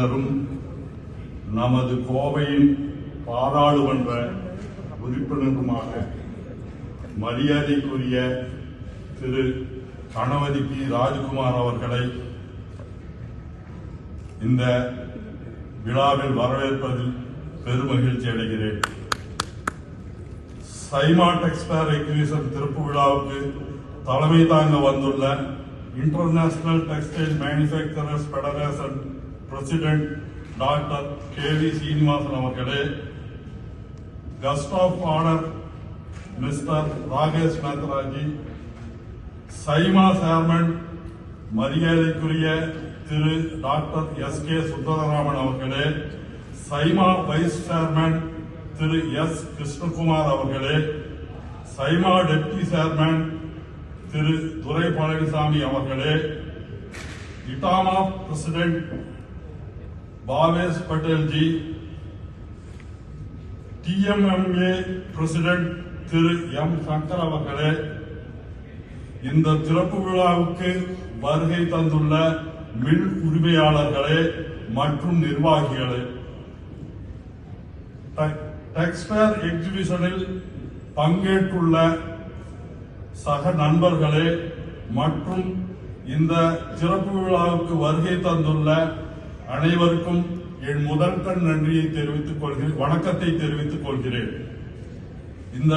உறுப்பினரும் நமது கோவையின் பாராளுமன்ற உறுப்பினருமாக மரியாதைக்குரிய திரு கணபதி பி ராஜ்குமார் அவர்களை இந்த விழாவில் வரவேற்பதில் பெருமகிழ்ச்சி அடைகிறேன். சைமா டெக்ஸ்டைல் எக்ஸிபிஷன் திறப்பு விழாவுக்கு தலைமை தாங்க வந்துள்ள international textile manufacturers federation president doctor K V. Srinivasan அவர்களே, guest of honour mister Rakesh Methraji, SIMA chairman மரியாதைக்குரிய திரு டாக்டர் எஸ்.கே. சுந்தரராமன் அவர்களே, சைமா வைஸ் சேர்மன் திரு எஸ். கிருஷ்ணகுமார் அவர்களே, சைமா டெப்டி சேர்மன் திரு துரை பழனிசாமி அவர்களே, ITAMMA president Bhavesh Patelji, TMMA president திரு எம். சங்கர் அவர்களே, இந்த திறப்பு விழாவுக்கு வருகை தந்துள்ள மில் உரிமையாளர்களே மற்றும் நிர்வாகிகளே, டெக்ஸ்டைல் எக்ஸிபிஷனில் பங்கேற்றுள்ள சக நண்பர்களே மற்றும் இந்த சிறப்பு விழாவுக்கு வருகை தந்துள்ள அனைவருக்கும் என் முதற்கண் நன்றியை தெரிவித்துக் கொள்கிறேன், வணக்கத்தை தெரிவித்துக் கொள்கிறேன். இந்த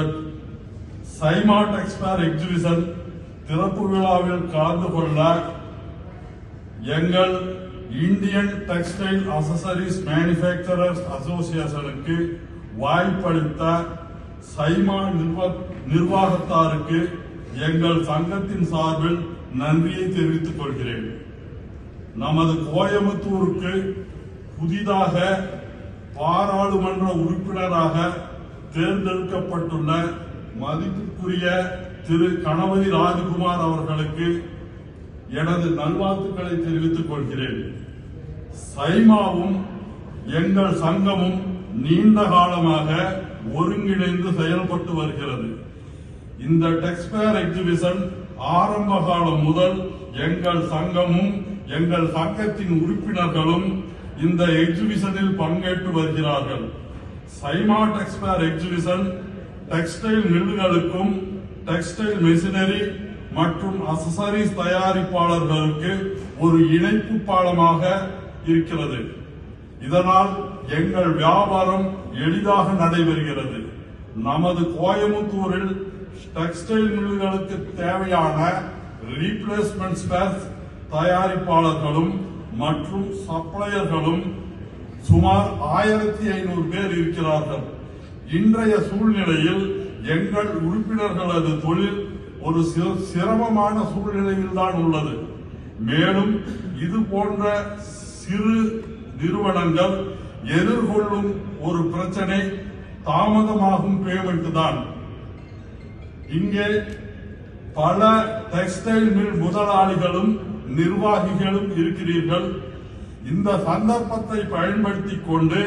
சைமா டெக்ஸ்டைல் எக்ஸிபிஷன் திறப்பு விழாவில் கலந்து கொள்ள எங்கள் இந்தியன் டெக்ஸ்டைல் அசசரிஸ் மேனுஃபேக்சரர்ஸ் அசோசியேஷனுக்கு வாய்ப்பளித்த சைமா நிர்வாகத்தாருக்கு எங்கள் சங்கத்தின் சார்பில் நன்றியை தெரிவித்துக் கொள்கிறேன். நமது கோயம்புத்தூருக்கு புதிதாக பாராளுமன்ற உறுப்பினராக தேர்ந்தெடுக்கப்பட்டுள்ள மதிப்புக்குரிய திரு கணபதி ராஜ்குமார் அவர்களுக்கு எனது நல்வாழ்த்துக்களை தெரிவித்துக் கொள்கிறேன். சைமாவும் எங்கள் சங்கமும் நீண்ட காலமாக ஒருங்கிணைந்து செயல்பட்டு வருகிறது. இந்த டெக்ஸ்டைல் எக்ஸிபிஷன் ஆரம்ப காலம் முதல் எங்கள் சங்கமும் எங்கள் சங்கத்தின் உறுப்பினர்களும் இந்த எக்ஸிபிஷனில் பங்கேற்று வருகிறார்கள். சைமா டெக்ஸ்டைல் எக்ஸிபிஷன் டெக்ஸ்டைல் மில்லுகளுக்கும் டெக்ஸ்டைல் மெஷினரி மற்றும் அசசரிஸ் தயாரிப்பாளர்களுக்கு ஒரு இணைப்பு பாலமாக இருக்கிறது. இதனால் எங்கள் வியாபாரம் எளிதாக நடைபெறுகிறது. நமது கோயம்புத்தூரில் டெக்ஸ்டைல் மில்லுகளுக்கு தேவையான ரீப்ளேஸ்மெண்ட் ஸ்பேர்ஸ் தயாரிப்பாளர்களும் மற்றும் சப்ளையர்களும் சுமார் 1500 பேர் இருக்கிறார்கள். இன்றைய சூழ்நிலையில் எங்கள் உறுப்பினர்களது தொழில் ஒரு சிரமமான சூழ்நிலையில் தான் உள்ளது. மேலும் இது போன்ற சிறு நிறுவனங்கள் எதிர்கொள்ளும் ஒரு பிரச்சனை தாமதமாகும் பேமெண்ட் தான். இங்கே பல டெக்ஸ்டைல் மில் முதலாளிகளும் நிர்வாகிகளும் இருக்கிறீர்கள். இந்த சந்தர்ப்பத்தை பயன்படுத்திக் கொண்டு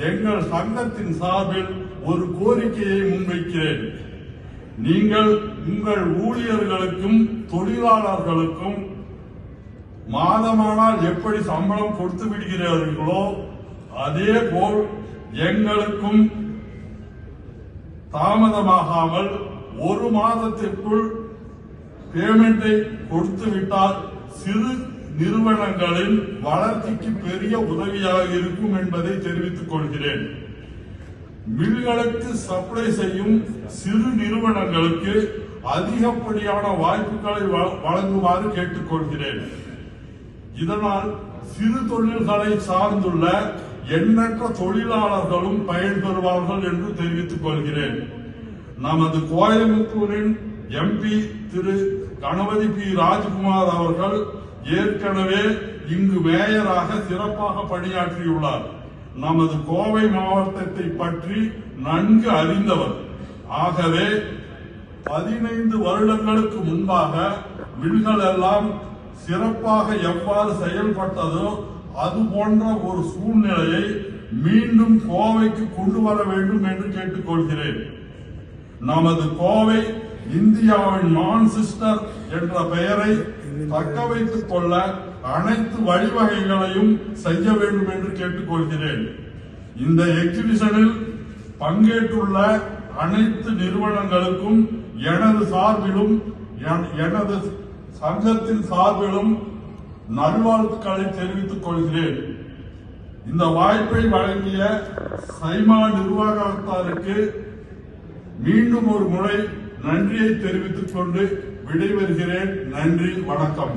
எங்கள் சங்கத்தின் சார்பில் ஒரு கோரிக்கையை முன்வைக்கிறேன். நீங்கள் உங்கள் ஊழியர்களுக்கும் தொழிலாளர்களுக்கும் மாதமானால் எப்படி சம்பளம் கொடுத்து விடுகிறீர்களோ அதே போல் எங்களுக்கும் தாமதமாகாமல் ஒரு மாதத்திற்குள் பேமெண்டை கொடுத்து விட்டால் சிறு நிறுவனங்களின் வளர்ச்சிக்கு பெரிய உதவியாக இருக்கும் என்பதை தெரிவித்துக் கொள்கிறேன். மில்களுக்கு சப்ளை செய்யும் சிறு நிறுவனங்களுக்கு அதிகப்படியான வாய்ப்புகளை வழங்குமாறு கேட்டுக்கொள்கிறேன். இதனால் சிறு தொழில்களை சார்ந்துள்ள எண்ணற்ற தொழிலாளர்களும் பயன்பெறுவார்கள் என்று தெரிவித்துக் கொள்கிறேன். நமது கோயம்புத்தூரின் MP திரு கணபதி பி ராஜ்குமார் அவர்கள் ஏற்கனவே இங்கு மேயராக சிறப்பாக பணியாற்றியுள்ளார். நமது கோவை மாவட்டத்தை பற்றி நன்கு அறிந்தவர். ஆகவே 15 வருடங்களுக்கு முன்பாக மில்கள் எல்லாம் சிறப்பாக எவ்வாறு செயல்பட்டதோ அது போன்ற ஒரு சூழ்நிலையை மீண்டும் கோவைக்கு கொண்டு வர வேண்டும் என்று கேட்டுக்கொள்கிறேன். நமது கோவை இந்தியாவின் மான்செஸ்டர் என்ற பெயரை தக்க வைத்துக் கொள்ள அனைத்து வழிவகைகளையும் செய்ய வேண்டும் என்று கேட்டுக்கொள்கிறேன். இந்த எக்ஸிபிஷனில் பங்கேற்றுள்ள அனைத்து நிறுவனங்களுக்கும் எனது சார்பிலும் எனது சங்கத்தின் சார்பிலும் நல்வாழ்த்துக்களை தெரிவித்துக் கொள்கிறேன். இந்த வாய்ப்பை வழங்கிய சைமா நிர்வாகத்தாருக்கு மீண்டும் ஒரு முறை நன்றியை தெரிவித்துக் கொண்டு விடைபெறுகிறேன். நன்றி, வணக்கம்.